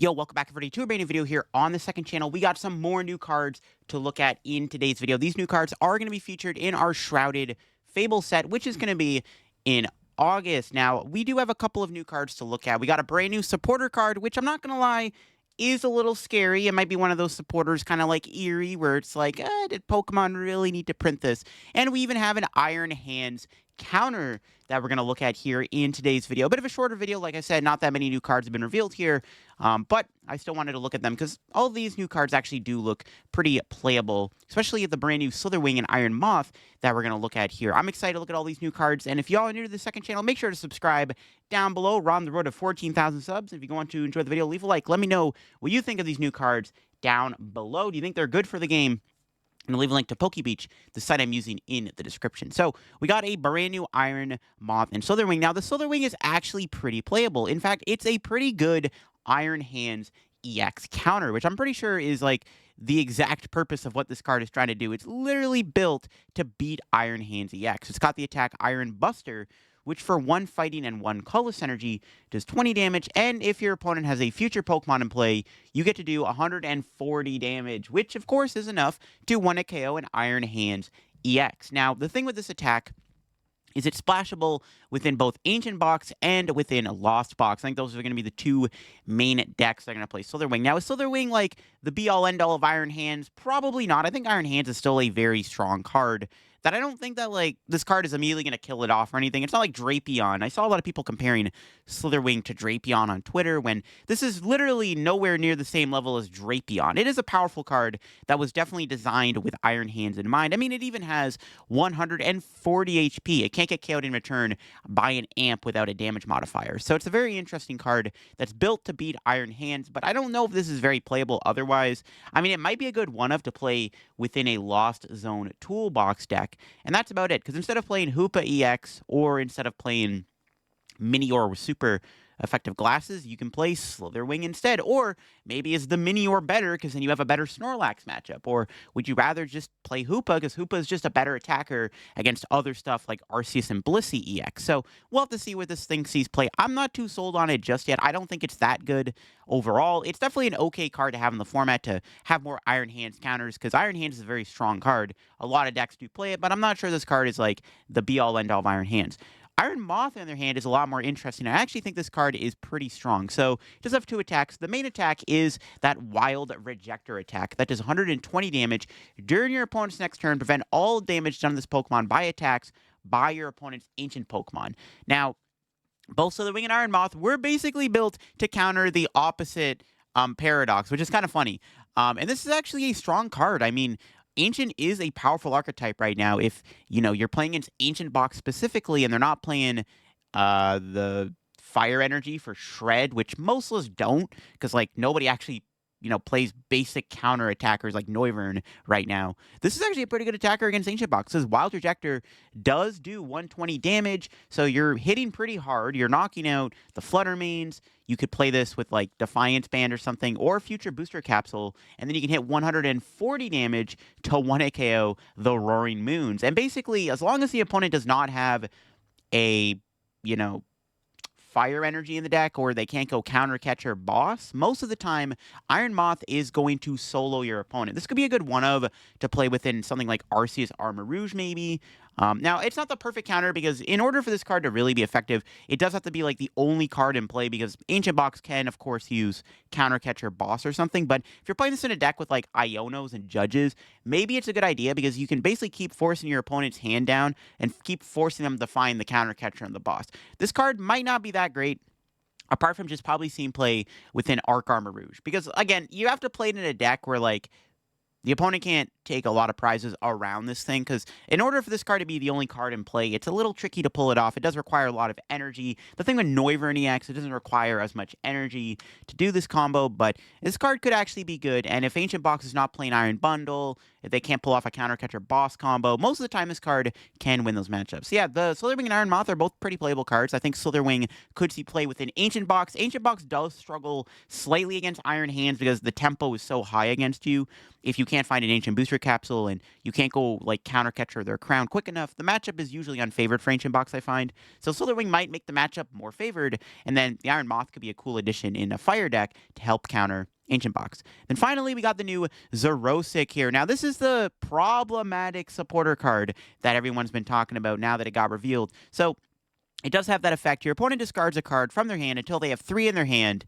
Yo, welcome back everybody to a brand new video here on the second channel. We got some more new cards to look at in today's video. These new cards are going to be featured in our Shrouded Fable set, which is going to be in August. Now, we do have a couple of new cards to look at. We got a brand new supporter card, which I'm not going to lie, is a little scary. It might be one of those supporters kind of like Eerie, where it's like, did Pokemon really need to print this? And we even have an Iron Hands counter that we're going to look at here in today's video. A bit of a shorter video, like I said, not that many new cards have been revealed here, but I still wanted to look at them because all these new cards actually do look pretty playable, especially the brand new Slither Wing and Iron Moth that we're going to look at here. I'm excited to look at all these new cards, and if y'all are new to the second channel, make sure to subscribe down below. We're on the road to 14,000 subs. If you want to enjoy the video, leave a like. Let me know what you think of these new cards down below. Do you think they're good for the game? And I'll leave a link to PokeBeach, the site I'm using, in the description. So, we got a brand new Iron Moth and Slither Wing. Now, the Slither Wing is actually pretty playable. In fact, it's a pretty good Iron Hands EX counter, which I'm pretty sure is, like, the exact purpose of what this card is trying to do. It's literally built to beat Iron Hands EX. It's got the attack Iron Buster, which for 1 fighting and 1 colorless energy does 20 damage, and if your opponent has a future Pokemon in play, you get to do 140 damage, which of course is enough to 1-hit KO an Iron Hands EX. Now, the thing with this attack is it's splashable within both Ancient Box and within Lost Box. I think those are going to be the two main decks that are going to play Slither Wing. Now, is Slither Wing like the be-all, end-all of Iron Hands? Probably not. I think Iron Hands is still a very strong card that I don't think that, like, this card is immediately going to kill it off or anything. It's not like Drapion. I saw a lot of people comparing Slither Wing to Drapion on Twitter when this is literally nowhere near the same level as Drapion. It is a powerful card that was definitely designed with Iron Hands in mind. I mean, it even has 140 HP. It can't get KO'd in return by an amp without a damage modifier. So it's a very interesting card that's built to beat Iron Hands, but I don't know if this is very playable otherwise. I mean, it might be a good one-of to play within a Lost Zone toolbox deck. And that's about it, because instead of playing Hoopa EX, or instead of playing Minior with super effective glasses, you can play Slither Wing instead. Or maybe is the Minior better, because then you have a better Snorlax matchup? Or would you rather just play Hoopa, because Hoopa is just a better attacker against other stuff like Arceus and Blissey EX? So we'll have to see what this thing sees play. I'm not too sold on it just yet. I don't think it's that good overall. It's definitely an okay card to have in the format to have more Iron Hands counters, because Iron Hands is a very strong card. A lot of decks do play it, but I'm not sure this card is like the be-all, end-all of Iron Hands. Iron Moth, on the other hand, is a lot more interesting. I actually think this card is pretty strong. So, it does have 2 attacks. The main attack is that Wild Rejector attack. That does 120 damage. During your opponent's next turn, prevent all damage done to this Pokemon by attacks by your opponent's ancient Pokemon. Now, both Slither Wing and Iron Moth were basically built to counter the opposite paradox, which is kind of funny. And this is actually a strong card. I mean, Ancient is a powerful archetype right now. If, you know, you're playing against Ancient Box specifically, and they're not playing the Fire Energy for Shred, which most of us don't, because, like, nobody actually, you know, plays basic counter attackers like Noivern right now. This is actually a pretty good attacker against Ancient Box. This Wild Rejector does do 120 damage, so you're hitting pretty hard. You're knocking out the Flutter Mains. You could play this with, like, Defiance Band or something, or Future Booster Capsule, and then you can hit 140 damage to 1-hit KO the Roaring Moons. And basically, as long as the opponent does not have a, you know, Fire Energy in the deck, or they can't go Counter Catcher Boss, most of the time, Iron Moth is going to solo your opponent. This could be a good one-of to play within something like Arceus Armarouge, maybe. Now, it's not the perfect counter, because in order for this card to really be effective, it does have to be, like, the only card in play, because Ancient Box can, of course, use Counter Catcher Boss or something, but if you're playing this in a deck with, like, Ionos and Judges, maybe it's a good idea, because you can basically keep forcing your opponent's hand down and keep forcing them to find the Counter Catcher and the Boss. This card might not be that great, apart from just probably seeing play within Arc Armarouge, because, again, you have to play it in a deck where, like, the opponent can't take a lot of prizes around this thing, because in order for this card to be the only card in play, it's a little tricky to pull it off. It does require a lot of energy. The thing with Noivern EX, it doesn't require as much energy to do this combo, but this card could actually be good, and if Ancient Box is not playing Iron Bundle, if they can't pull off a Counter Catcher Boss combo, most of the time this card can win those matchups. So yeah, the Slither Wing and Iron Moth are both pretty playable cards. I think Slither Wing could see play within Ancient Box. Ancient Box does struggle slightly against Iron Hands, because the tempo is so high against you. If you can't find an Ancient Booster Ultra Capsule and you can't go like Counter Catcher their Crown quick enough, the matchup is usually unfavored for Ancient Box, I find. So Slither Wing might make the matchup more favored, and then the Iron Moth could be a cool addition in a fire deck to help counter Ancient Box. Then finally, we got the new Xerosic here. Now, this is the problematic supporter card that everyone's been talking about now that it got revealed. So it does have that effect. Your opponent discards a card from their hand until they have 3 in their hand.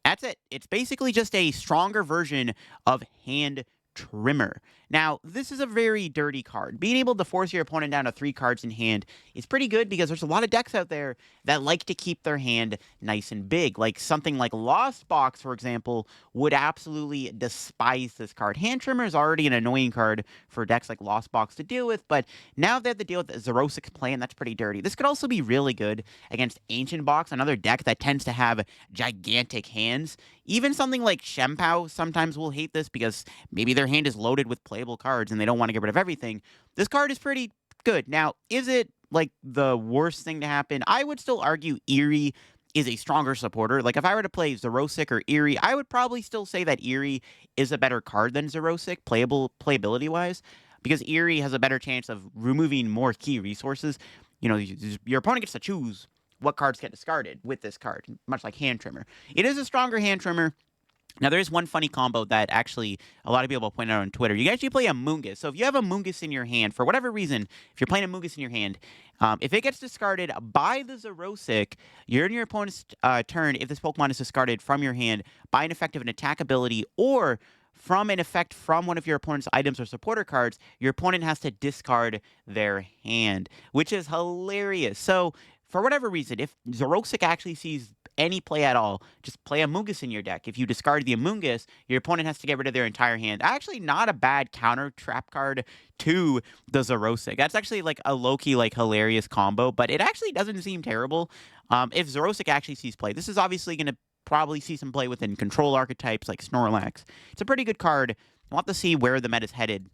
That's it. It's basically just a stronger version of Hand Trimmer. Now, this is a very dirty card. Being able to force your opponent down to 3 cards in hand is pretty good because there's a lot of decks out there that like to keep their hand nice and big. Like something like Lost Box, for example, would absolutely despise this card. Hand Trimmer is already an annoying card for decks like Lost Box to deal with, but now they have to deal with Xerosic's plan, that's pretty dirty. This could also be really good against Ancient Box, another deck that tends to have gigantic hands. Even something like Shempao sometimes will hate this because maybe their hand is loaded with playable cards and they don't want to get rid of everything. This card is pretty good. Now, is it like the worst thing to happen? I would still argue Eerie is a stronger supporter. Like if I were to play Xerosic or Eerie, I would probably still say that Eerie is a better card than Xerosic, playability wise, because Eerie has a better chance of removing more key resources. You know, your opponent gets to choose what cards get discarded with this card, much like Hand Trimmer. It is a stronger Hand Trimmer. Now, there is one funny combo that actually a lot of people point out on Twitter. You can actually play a Mungus. So if you have a Mungus in your hand, for whatever reason, if you're playing a Mungus in your hand, if it gets discarded by the Xerosic, you're in your opponent's turn if this Pokemon is discarded from your hand by an effect of an attack ability or from an effect from one of your opponent's items or supporter cards, your opponent has to discard their hand, which is hilarious. So for whatever reason, if Xerosic actually sees any play at all, just play a Mungus in your deck. If you discard the Amoongus, your opponent has to get rid of their entire hand. Actually, not a bad counter trap card to the Xerosic. That's actually like a low-key, like, hilarious combo, but it actually doesn't seem terrible. If Xerosic actually sees play, this is obviously going to probably see some play within control archetypes like Snorlax. It's a pretty good card. I want to see where the meta's headed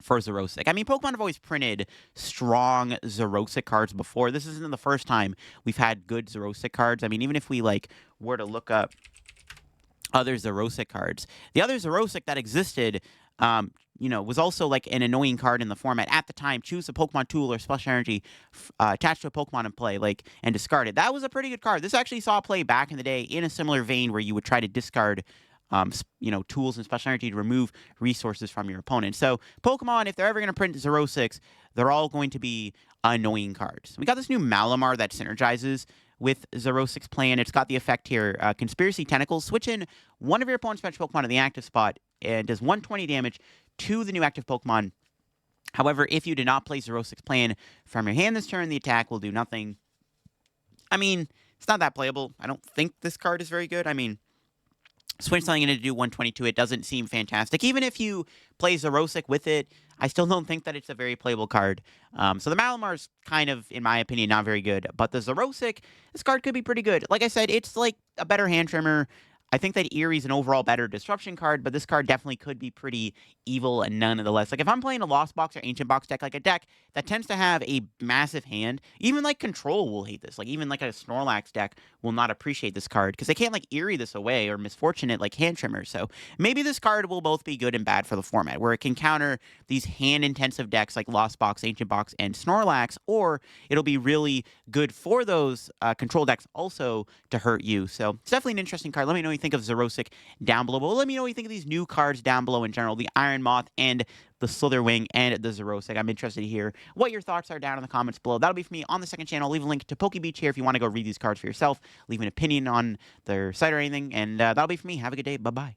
for Xerosic. I mean, Pokemon have always printed strong Xerosic cards before. This isn't the first time we've had good Xerosic cards. I mean, even if we, like, were to look up other Xerosic cards, the other Xerosic that existed, you know, was also, like, an annoying card in the format at the time. Choose a Pokemon tool or special energy attached to a Pokemon in play, like, and discard it. That was a pretty good card. This actually saw play back in the day in a similar vein where you would try to discard you know, tools and special energy to remove resources from your opponent. So Pokemon, if they're ever going to print Xerosics, they're all going to be annoying cards. We got this new Malamar that synergizes with Xerosic's plan. It's got the effect here, Conspiracy Tentacles. Switch in one of your opponent's bench Pokemon to the active spot and does 120 damage to the new active Pokemon. However, if you do not play Xerosic's plan from your hand this turn, the attack will do nothing. I mean, it's not that playable. I don't think this card is very good. I mean, switch something in to do 122, it doesn't seem fantastic. Even if you play Xerosic with it, I still don't think that it's a very playable card. So the Malamar's kind of, in my opinion, not very good. But the Xerosic, this card could be pretty good. Like I said, it's like a better Hand Trimmer. I think that Eerie's an overall better disruption card, but this card definitely could be pretty evil and nonetheless. Like if I'm playing a Lost Box or Ancient Box deck, like a deck that tends to have a massive hand, even like Control will hate this. Like even like a Snorlax deck will not appreciate this card because they can't like Eerie this away or Misfortunate like Hand Trimmer. So maybe this card will both be good and bad for the format, where it can counter these hand-intensive decks like Lost Box, Ancient Box, and Snorlax, or it'll be really good for those control decks also to hurt you. So it's definitely an interesting card. Let me know what you think of Xerosic down below. But let me know what you think of these new cards down below in general, the Iron Moth and the Slither Wing and the Xerosic. I'm interested to hear what your thoughts are down in the comments below. That'll be for me on the second channel. Leave a link to PokeBeach here if you want to go read these cards for yourself. Leave an opinion on their site or anything. And that'll be for me. Have a good day. Bye-bye.